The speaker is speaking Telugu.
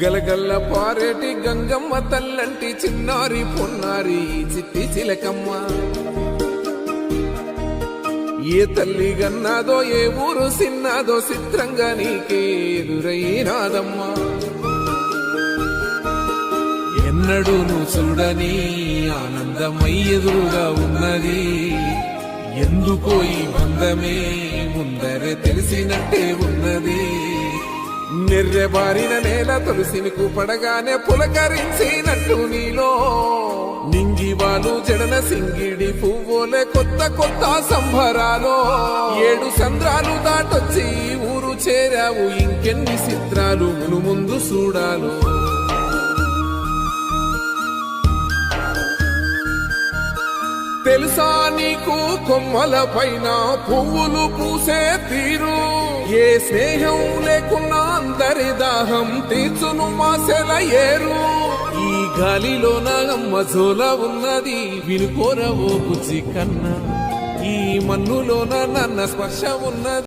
గలగల్ల పారేటి గంగమ్మ తల్లంటి చిన్నారి పొన్నారి చిట్టి చిలకమ్మ. ఏ తల్లి గన్నాదో ఏ ఊరు సిన్నాదో చిత్రంగా నీకే ఎదురైనాదమ్మా. ఎన్నడూ నువ్వు చూడని ఆనందమై ఎదురుగా ఉన్నది. ఎందుకో ఈ బంధమే ముందరే తెలిసినట్టే ఉన్నది. నిర్రెబారిన నేల తులసిని కూపడగానే పులకరించినట్టు నీలో నింగివాలు జడన సింగిడి పువ్వులే కొత్త కొత్త సంబరాలో. 7 సంద్రాలు దాటొచ్చి ఊరు చేరావు, ఇంకెన్ని చిత్రాలు మును ముందు చూడాలో. తెలుసా నీకు కొమ్మల పైన పువ్వులు పూసే తీరు? ఏ స్నేహం లేకున్నా అందరి దాహం తీర్చును మాసెల ఏరు. ఈ గాలిలో నాగమ్మ జోల ఉన్నది, వినుకోరవో బుజ్జి కన్నా. ఈ మన్నులోన నన్న స్పర్శ ఉన్నది.